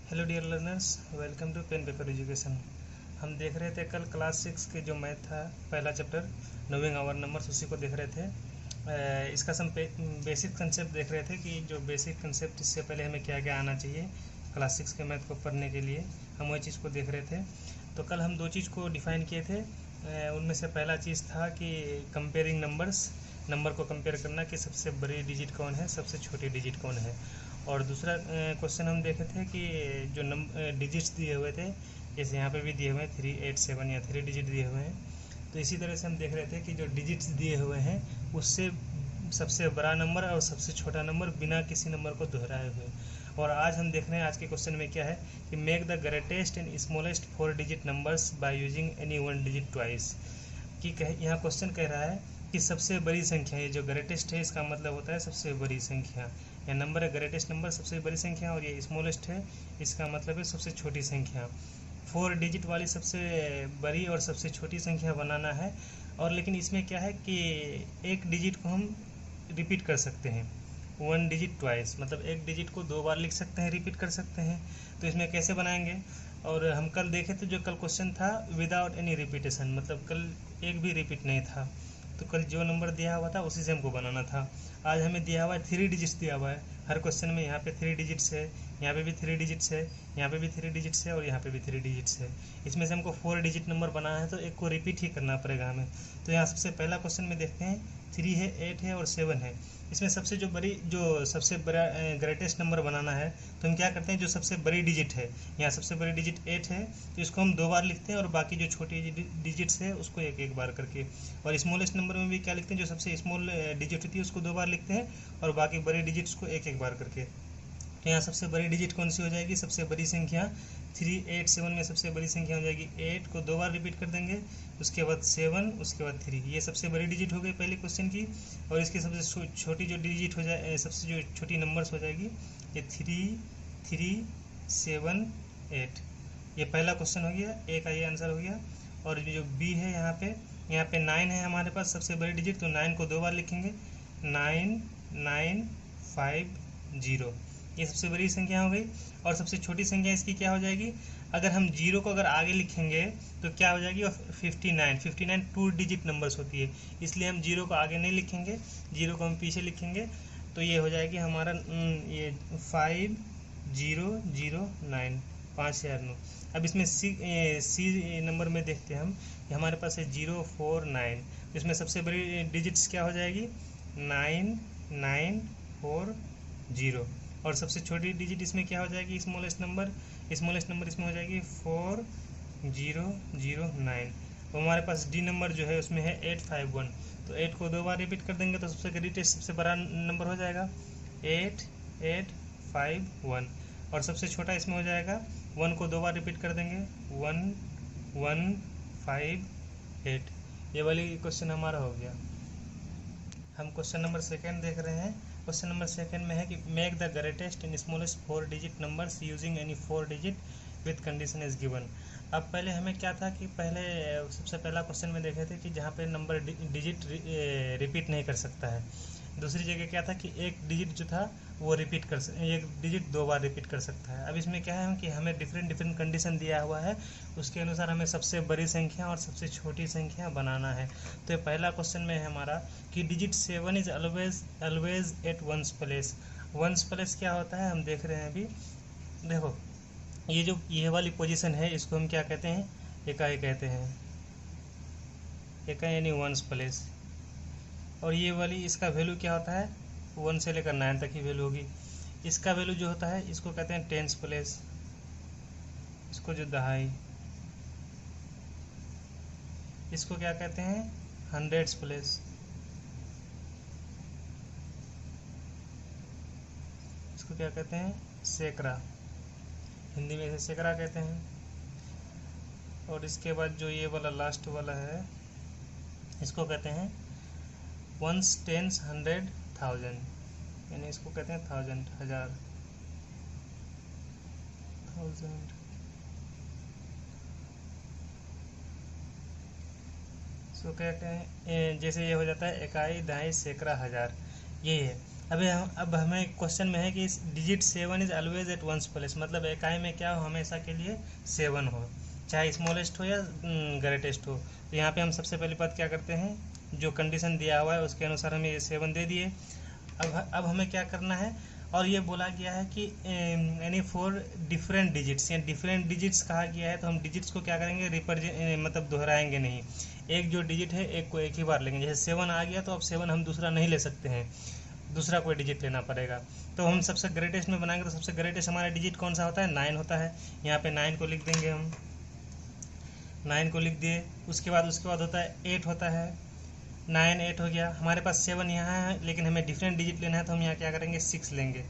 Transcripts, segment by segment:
Hello dear learners, welcome to pen paper education. हम देख रहे थे कल क्लास 6 के जो मैथ था पहला चैप्टर नोइंग आवर नंबर्स, उसी को देख रहे थे। इसका सम बेसिक कंसेप्ट देख रहे थे कि जो बेसिक कंसेप्ट इससे पहले हमें क्या क्या आना चाहिए क्लास 6 के मैथ को पढ़ने के लिए, हम वही चीज़ को देख रहे थे। तो कल हम दो चीज़ को डिफ़ाइन किए थे। उनमें से पहला चीज़ था कि कंपेयरिंग नंबर्स, नंबर को कंपेयर करना कि सबसे बड़ी डिजिट कौन है, सबसे छोटी डिजिट कौन है। और दूसरा क्वेश्चन हम देखे थे कि जो डिजिट्स दिए हुए थे, जैसे यहाँ पे भी दिए हुए हैं 3, 8, 7 या 3 डिजिट दिए हुए हैं, तो इसी तरह से हम देख रहे थे कि जो डिजिट्स दिए हुए हैं उससे सबसे बड़ा नंबर और सबसे छोटा नंबर बिना किसी नंबर को दोहराए हुए। और आज हम देख रहे हैं आज के क्वेश्चन में क्या है कि make the greatest and smallest 4 digit numbers by using any 1 digit twice. कि यहाँ क्वेश्चन कह रहा है कि सबसे बड़ी संख्या, ये जो ग्रेटेस्ट है इसका मतलब होता है सबसे बड़ी संख्या, या नंबर है ग्रेटेस्ट नंबर सबसे बड़ी संख्या, और ये स्मॉलेस्ट है इसका मतलब है सबसे छोटी संख्या। 4 डिजिट वाली सबसे बड़ी और सबसे छोटी संख्या बनाना है। और लेकिन इसमें क्या है कि एक डिजिट को हम रिपीट कर सकते हैं, 1 डिजिट ट्वाइस, मतलब एक डिजिट को 2 बार लिख सकते हैं, रिपीट कर सकते हैं। तो इसमें कैसे बनाएंगे? और हम कल देखे थे जो कल क्वेश्चन था विदाउट एनी रिपीटेशन, मतलब कल एक भी रिपीट नहीं था। तो कल जो नंबर दिया हुआ था उसी से हमको बनाना था। आज हमें दिया हुआ है 3 डिजिट्स दिया हुआ है हर क्वेश्चन में। यहाँ पे 3 डिजिट्स है, यहाँ पे भी 3 डिजिट्स है, यहाँ पे भी 3 डिजिट्स है, और यहाँ पे भी 3 डिजिट्स है। इसमें से हमको 4 डिजिट नंबर बनाना है तो एक को रिपीट ही करना पड़ेगा हमें। तो यहाँ सबसे पहला क्वेश्चन में देखते हैं 3 है, 8 है और 7 है। इसमें सबसे बड़ा ग्रेटेस्ट नंबर बनाना है तो हम क्या करते हैं, जो सबसे बड़ी डिजिट है, यहाँ सबसे बड़ी डिजिट 8 है तो इसको हम 2 बार लिखते हैं, और बाकी जो छोटी डिजिट्स है उसको एक एक बार करके। और स्मॉलेस्ट नंबर में भी क्या लिखते हैं, जो सबसे स्मॉल डिजिट होती है उसको 2 बार लिखते हैं, और बाकी बड़ी डिजिट्स को एक एक बार करके। तो यहाँ सबसे बड़ी डिजिट कौन सी हो जाएगी, सबसे बड़ी संख्या 3, 8, 7 में सबसे बड़ी संख्या हो जाएगी 8 को 2 बार रिपीट कर देंगे, उसके बाद 7, उसके बाद 3, ये सबसे बड़ी डिजिट हो गई पहले क्वेश्चन की। और इसकी सबसे छोटी जो डिजिट हो जाए, सबसे जो छोटी नंबर्स हो जाएगी ये 3, 3, 7, 8। ये पहला क्वेश्चन हो गया, ए का ये आंसर हो गया। और जो बी है यहाँ पे 9 है हमारे पास सबसे बड़ी डिजिट, तो 9 को 2 बार लिखेंगे, 9, 9, 5, 0, ये सबसे बड़ी संख्या हो गई। और सबसे छोटी संख्या इसकी क्या हो जाएगी, अगर हम 0 को अगर आगे लिखेंगे तो क्या हो जाएगी, 59। 59 2 डिजिट नंबर्स होती है, इसलिए हम 0 को आगे नहीं लिखेंगे, 0 को हम पीछे लिखेंगे। तो ये हो जाएगी हमारा ये 5009, 5009। अब इसमें सी नंबर में देखते हैं हम, हमारे पास है 049, तो इसमें सबसे बड़ी डिजिट्स क्या हो जाएगी, 9940। और सबसे छोटी डिजिट इसमें क्या हो जाएगी, स्मॉलेस्ट नंबर इसमें हो जाएगी 4009। तो हमारे पास डी नंबर जो है उसमें है 851, तो 8 को 2 बार रिपीट कर देंगे तो सबसे ग्रेटेस्ट सबसे बड़ा नंबर हो जाएगा 8851। और सबसे छोटा इसमें हो जाएगा 1 को 2 बार रिपीट कर देंगे 1158। ये वाली क्वेश्चन हमारा हो गया। हम क्वेश्चन नंबर 2 देख रहे हैं। क्वेश्चन नंबर 2 में है कि make the greatest and smallest 4 digit numbers using any 4 digit with condition is given. अब पहले हमें क्या था कि पहले सबसे पहला क्वेश्चन में देखे थे कि जहाँ पे नंबर डिजिट रिपीट नहीं कर सकता है। दूसरी जगह क्या था कि एक डिजिट जो था वो एक डिजिट 2 बार रिपीट कर सकता है। अब इसमें क्या है कि हमें डिफरेंट कंडीशन दिया हुआ है, उसके अनुसार हमें सबसे बड़ी संख्या और सबसे छोटी संख्या बनाना है। तो ये पहला क्वेश्चन में है हमारा कि digit 7 is always at ones place. Ones place क्या होता है हम देख रहे हैं अभी। देखो ये वाली पोजीशन है, इसको हम क्या कहते हैं, इकाई कहते हैं, इकाई यानी वंस प्लेस। और ये वाली इसका वैल्यू क्या होता है, 1 से लेकर 9 तक की वैल्यू होगी। इसका वैल्यू जो होता है इसको कहते हैं टेंस प्लेस, इसको जो दहाई, इसको क्या कहते हैं, हंड्रेड्स प्लेस, इसको क्या कहते हैं, सैकड़ा, हिंदी में इसे सैकड़ा कहते हैं। और इसके बाद जो ये वाला लास्ट वाला है इसको कहते हैं वंस, टेंस, 100, 1000, यानी इसको कहते हैं 1000, 1000, 1000। इसको कहते हैं जैसे ये हो जाता है इकाई, दहाई, सैकड़ा, हजार, यही है। अब हमें क्वेश्चन में है कि digit 7 is always at ones place, मतलब इकाई में क्या हो, हमेशा के लिए 7 हो, चाहे स्मॉलेस्ट हो या ग्रेटेस्ट हो। तो यहाँ पे हम सबसे पहली बात क्या करते हैं, जो कंडीशन दिया हुआ है उसके अनुसार हमें ये 7 दे दिए। अब हमें क्या करना है, और ये बोला गया है कि यानी 4 डिफरेंट डिजिट्स, या डिफरेंट डिजिट्स कहा गया है, तो हम डिजिट्स को क्या करेंगे, मतलब दोहराएंगे नहीं। एक जो डिजिट है एक को एक ही बार लेंगे। जैसे 7 आ गया तो अब 7 हम दूसरा नहीं ले सकते हैं, दूसरा कोई डिजिट लेना पड़ेगा। तो हम सबसे ग्रेटेस्ट में बनाएंगे, तो सबसे ग्रेटेस्ट हमारा डिजिट कौन सा होता है, 9 होता है। यहाँ पे 9 को लिख देंगे हम, 9 को लिख दिए। उसके बाद होता है 8 होता है, 9 8 हो गया। हमारे पास 7 यहाँ है, लेकिन हमें डिफरेंट डिजिट लेना है, तो हम यहाँ क्या करेंगे, 6 लेंगे।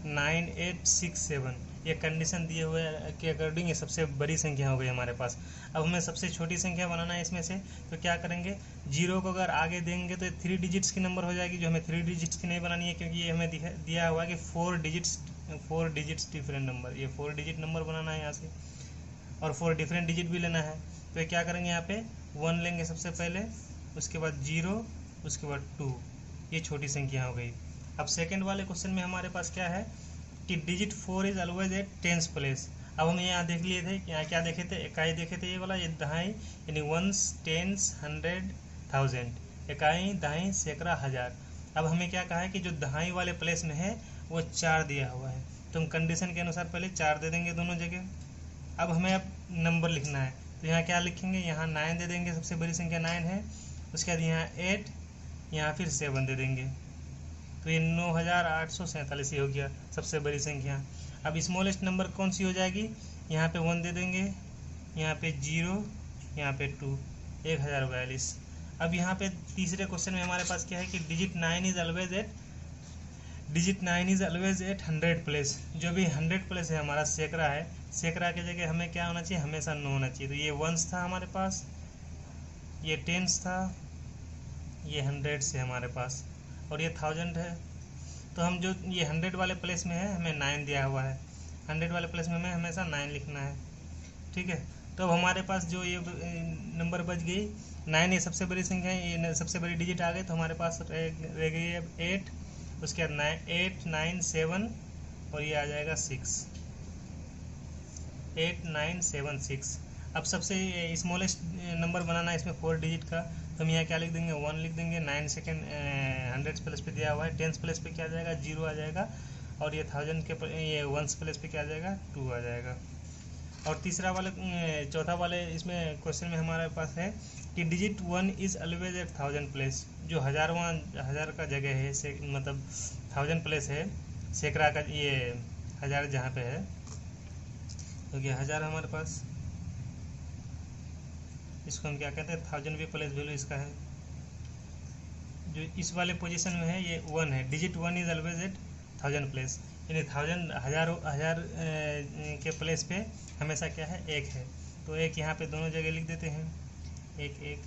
9 8 6 7, ये कंडीशन दिए हुए के अकॉर्डिंग ये सबसे बड़ी संख्या हो गई हमारे पास। अब हमें सबसे छोटी संख्या बनाना है इसमें से, तो क्या करेंगे, 0 को अगर आगे देंगे तो 3 डिजिट्स की नंबर हो जाएगी, जो हमें 3 डिजिट्स की नहीं बनानी है, क्योंकि ये हमें दिया हुआ है कि 4 डिजिट्स डिफरेंट नंबर, ये 4 डिजिट नंबर बनाना है यहाँ से, और 4 डिफरेंट डिजिट भी लेना है। तो क्या करेंगे, यहाँ पे 1 लेंगे सबसे पहले, उसके बाद 0, उसके बाद 2, ये छोटी संख्या हो गई। अब सेकंड वाले क्वेश्चन में हमारे पास क्या है कि digit 4 is always at tens place. अब हम यहाँ देख लिए थे, यहाँ क्या देखे थे, इकाई देखे थे, ये वाला, ये दहाई, यानी वंस, टेंस, 100, 1000, इकाई, दहाई, सैकड़ा, हजार। अब हमें क्या कहा है कि जो दहाई वाले प्लेस में है वो 4 दिया हुआ है, तो हम कंडीशन के अनुसार पहले 4 दे देंगे दोनों जगह। अब हमें नंबर लिखना है, तो यहाँ क्या लिखेंगे, यहाँ 9 दे देंगे, सबसे बड़ी संख्या 9 है। उसके बाद यहाँ 8, यहाँ फिर 7 दे देंगे, तो ये 9847 ही हो गया सबसे बड़ी संख्या। अब स्मॉलेस्ट नंबर कौन सी हो जाएगी, यहाँ पे 1 दे देंगे, यहाँ पे 0, यहाँ पे 2, 1042। अब यहाँ पे तीसरे क्वेश्चन में हमारे पास क्या है कि digit 9 is always at 100 place. जो भी 100 प्लेस है हमारा सैकड़ा है, सैकड़ा की जगह हमें क्या होना चाहिए, हमेशा 9 होना चाहिए। तो ये 1 था हमारे पास, ये 10 था, ये 100 से हमारे पास, और ये 1000 है। तो हम जो ये 100 वाले प्लेस में है हमें 9 दिया हुआ है, 100 वाले प्लेस में हमें हमेशा 9 लिखना है, ठीक है। तो अब हमारे पास जो ये नंबर बच गई 9, ये सबसे बड़ी संख्या है, ये सबसे बड़ी डिजिट आ गई, तो हमारे पास रह गई है 8, उसके बाद 8 9 7, और ये आ जाएगा 6, 8 9 7 6। अब सबसे स्मॉलेस्ट नंबर बनाना है इसमें 4 डिजिट का, तो हम यहाँ क्या लिख देंगे, 1 लिख देंगे। 9 सेकेंड 100 प्लेस पे दिया हुआ है, 10 प्लेस पे क्या आ जाएगा, 0 आ जाएगा, और ये 1000 के ये 1 प्लेस पे क्या आ जाएगा, 2 आ जाएगा। और तीसरा वाले चौथा वाले इसमें क्वेश्चन में हमारे पास है कि digit 1 is always at 1000 place. जो हजार का जगह है, से मतलब 1000 प्लेस है, सैकड़ा का ये 1000 जहाँ पे है, तो ये 1000 हमारे पास, इसको हम क्या कहते हैं, 1000 भी प्लेस वैल्यू इसका है। जो इस वाले पोजीशन में है ये 1 है, digit 1 is always at 1000 place, यानी 1000 के प्लेस पे हमेशा क्या है, 1 है। तो 1 यहाँ पे दोनों जगह लिख देते हैं, 1 1।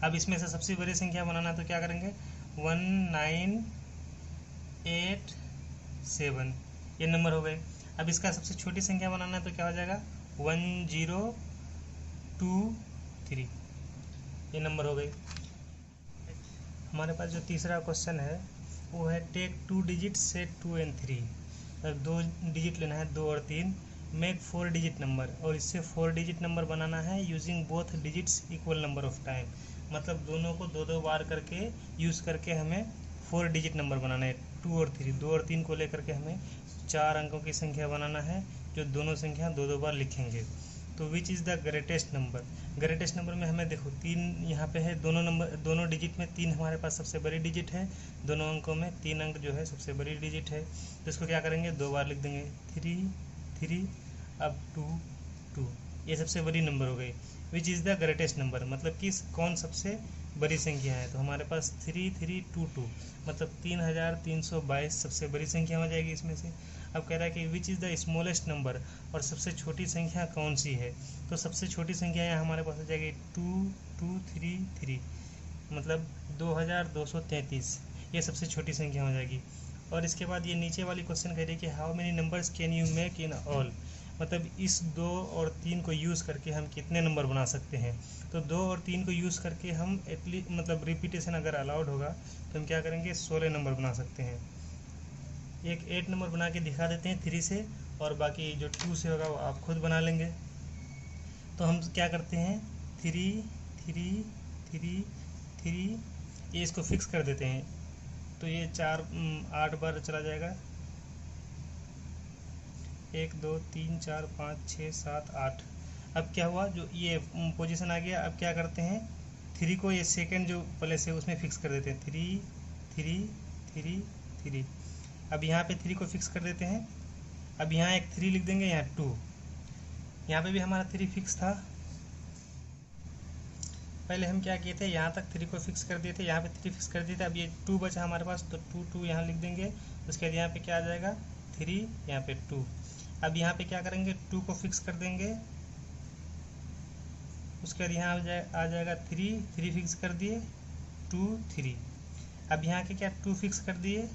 अब इसमें से सबसे बड़ी संख्या बनाना, तो क्या करेंगे, 1987, ये नंबर हो गए। अब इसका सबसे छोटी संख्या बनाना है, तो क्या हो जाएगा, 1023, ये नंबर हो गई। हमारे पास जो तीसरा क्वेश्चन है वो है टेक 2 डिजिट सेट 2 and 3, मतलब 2 डिजिट लेना है, 2 और 3, मेक 4 डिजिट नंबर, और इससे 4 डिजिट नंबर बनाना है using both digits equal number of time, मतलब दोनों को 2 बार करके यूज़ करके हमें 4 डिजिट नंबर बनाना है। 2 और 3 को लेकर के हमें 4 अंकों की संख्या बनाना है, जो दोनों संख्या 2 बार लिखेंगे। तो which is the greatest number, greatest number में हमें देखो 3 यहाँ पे है, दोनों डिजिट में 3 हमारे पास सबसे बड़ी डिजिट है, दोनों अंकों में 3 अंक जो है सबसे बड़ी डिजिट है। तो इसको क्या करेंगे, 2 बार लिख देंगे, 3 3, अब 2 2, ये सबसे बड़ी नंबर हो गई। Which is the greatest number, मतलब कि कौन सबसे बड़ी संख्या है, तो हमारे पास 3322, मतलब 3322 सबसे बड़ी संख्या हो जाएगी इसमें से। अब कह रहा है कि which is the smallest number, और सबसे छोटी संख्या कौन सी है, तो सबसे छोटी संख्या यहाँ हमारे पास हो जाएगी 2233, मतलब 2233, ये सबसे छोटी संख्या हो जाएगी। और इसके बाद ये नीचे वाली क्वेश्चन कह रही है कि how many numbers can you make in all, मतलब इस 2 और 3 को यूज़ करके हम कितने नंबर बना सकते हैं। तो 2 और 3 को यूज़ करके हम एटलीस्ट, मतलब रिपीटेशन अगर अलाउड होगा तो हम क्या करेंगे, 16 नंबर बना सकते हैं। एक 8 नंबर बना के दिखा देते हैं 3 से, और बाकी जो 2 से होगा वो आप खुद बना लेंगे। तो हम क्या करते हैं 3 3 3 3, ये इसको फिक्स कर देते हैं। तो ये 8 बार चला जाएगा, 1 2 3 4 5 6 7 8। अब क्या हुआ, जो ये पोजीशन आ गया। अब क्या करते हैं 3 को ये सेकंड जो प्लेस है उसमें फिक्स कर देते हैं, 3 3 3 3। अब यहाँ पे 3 को फिक्स कर देते हैं। अब यहाँ एक 3 लिख देंगे, यहाँ 2। यहाँ पे भी हमारा 3 फिक्स था। पहले हम क्या किए थे, यहाँ तक 3 को फिक्स कर दिए थे, यहाँ पे 3 फिक्स कर दिए थे। अब ये 2 बचा हमारे पास, तो 2 2 यहाँ लिख देंगे। उसके बाद यहाँ पे क्या आ जाएगा 3, यहाँ पे 2। अब यहाँ पे क्या करेंगे 2 को फिक्स कर देंगे। उसके बाद यहाँ आ जाएगा 3 3 फिक्स कर दिए, 2 3। अब यहाँ के क्या 2 फिक्स कर दिए,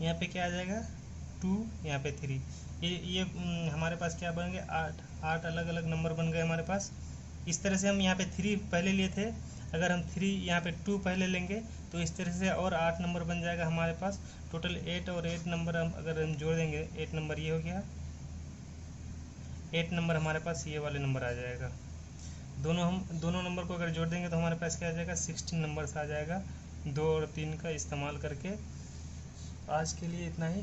यहाँ पे क्या आ जाएगा 2, यहाँ पे 3। ये हमारे पास क्या बन गए 8 अलग अलग नंबर बन गए हमारे पास। इस तरह से हम यहाँ पे 3 पहले लिए थे, अगर हम 3 यहाँ पे 2 पहले लेंगे तो इस तरह से और 8 नंबर बन जाएगा हमारे पास। टोटल 8 और 8 नंबर हम अगर हम जोड़ देंगे, 8 नंबर ये हो गया, 8 नंबर हमारे पास ये वाले नंबर आ जाएगा। दोनों नंबर को अगर जोड़ देंगे तो हमारे पास क्या आ जाएगा 16 नंबर्स आ जाएगा 2 और 3 का इस्तेमाल करके। आज के लिए इतना ही।